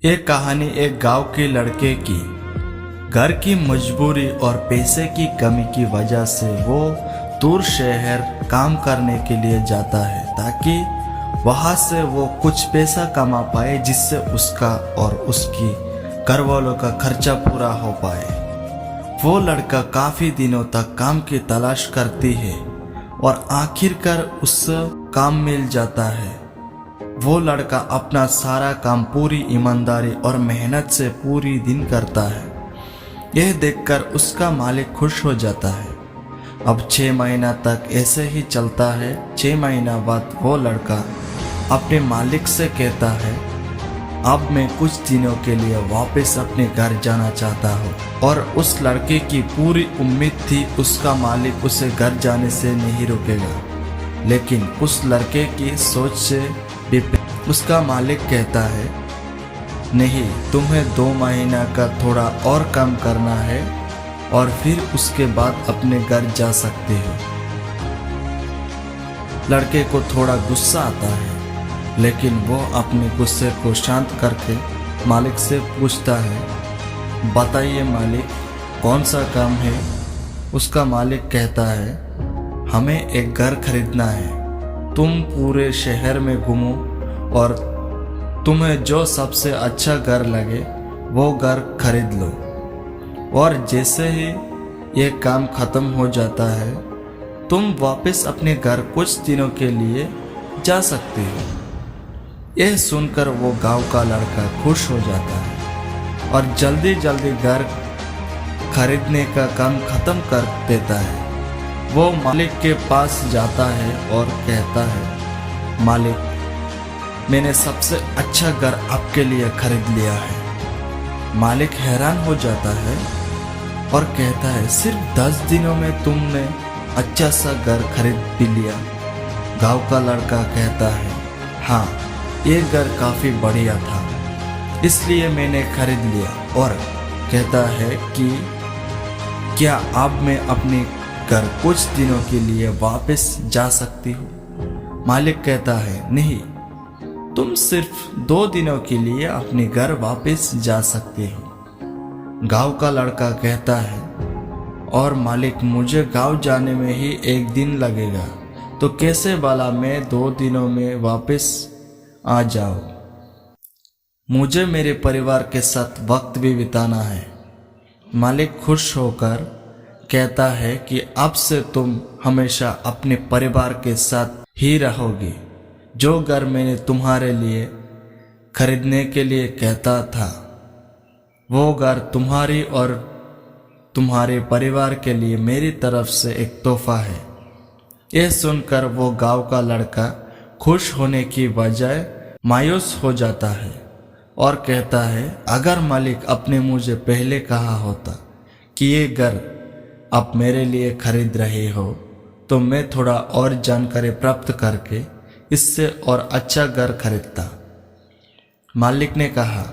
ये कहानी एक गांव के लड़के की। घर की मजबूरी और पैसे की कमी की वजह से वो दूर शहर काम करने के लिए जाता है ताकि वहां से वो कुछ पैसा कमा पाए जिससे उसका और उसकी घर वालों का खर्चा पूरा हो पाए। वो लड़का काफी दिनों तक काम की तलाश करती है और आखिरकार उससे काम मिल जाता है। वो लड़का अपना सारा काम पूरी ईमानदारी और मेहनत से पूरी दिन करता है। यह देखकर उसका मालिक खुश हो जाता है। अब 6 महीना तक ऐसे ही चलता है। 6 महीना बाद वो लड़का अपने मालिक से कहता है, अब मैं कुछ दिनों के लिए वापस अपने घर जाना चाहता हूँ। और उस लड़के की पूरी उम्मीद थी उसका मालिक उसे घर जाने से नहीं रोकेगा, लेकिन उस लड़के की सोच से उसका मालिक कहता है, नहीं, तुम्हें 2 महीना का थोड़ा और काम करना है और फिर उसके बाद अपने घर जा सकते हो। लड़के को थोड़ा गुस्सा आता है, लेकिन वो अपने गुस्से को शांत करके मालिक से पूछता है, बताइए मालिक, कौन सा काम है? उसका मालिक कहता है, हमें एक घर खरीदना है। तुम पूरे शहर में घूमो और तुम्हें जो सबसे अच्छा घर लगे वो घर खरीद लो, और जैसे ही ये काम खत्म हो जाता है तुम वापस अपने घर कुछ दिनों के लिए जा सकते हो। यह सुनकर वो गांव का लड़का खुश हो जाता है और जल्दी जल्दी घर खरीदने का काम खत्म कर देता है। वो मालिक के पास जाता है और कहता है, मालिक, मैंने सबसे अच्छा घर आपके लिए खरीद लिया है। मालिक हैरान हो जाता है और कहता है, सिर्फ 10 दिनों में तुमने अच्छा सा घर खरीद भी लिया? गांव का लड़का कहता है, हाँ, ये घर काफी बढ़िया था, इसलिए मैंने खरीद लिया। और कहता है कि क्या अब मैं अपने घर कुछ दिनों के लिए वापस जा सकती हूँ? मालिक कहता है, नहीं, तुम सिर्फ 2 दिनों के लिए अपने घर वापस जा सकते हो। गांव का लड़का कहता है, और मालिक, मुझे गांव जाने में ही 1 दिन लगेगा, तो कैसे भला मैं 2 दिनों में वापस आ जाऊं? मुझे मेरे परिवार के साथ वक्त भी बिताना है। मालिक खुश होकर कहता है कि अब से तुम हमेशा अपने परिवार के साथ ही रहोगे। जो घर मैंने तुम्हारे लिए खरीदने के लिए कहता था, वो घर तुम्हारी और तुम्हारे परिवार के लिए मेरी तरफ से एक तोहफा है। यह सुनकर वो गांव का लड़का खुश होने की बजाय मायूस हो जाता है और कहता है, अगर मालिक अपने मुझे पहले कहा होता कि ये घर आप मेरे लिए खरीद रहे हो, तो मैं थोड़ा और जानकारी प्राप्त करके इससे और अच्छा घर खरीदता। मालिक ने कहा,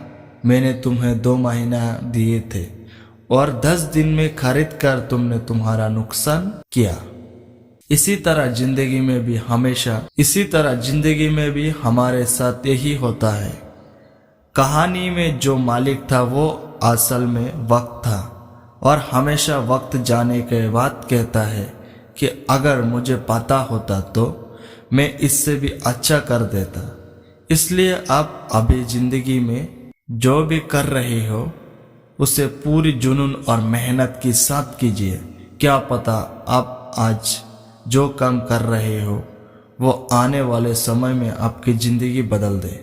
मैंने तुम्हें 2 महीना दिए थे और 10 दिन में खरीद कर तुमने तुम्हारा नुकसान किया। इसी तरह जिंदगी में भी हमारे साथ यही होता है। कहानी में जो मालिक था वो असल में वक्त था, और हमेशा वक्त जाने के बाद कहता है कि अगर मुझे पता होता तो मैं इससे भी अच्छा कर देता। इसलिए आप अभी जिंदगी में जो भी कर रहे हो उसे पूरी जुनून और मेहनत के साथ कीजिए। क्या पता आप आज जो काम कर रहे हो वो आने वाले समय में आपकी जिंदगी बदल दे।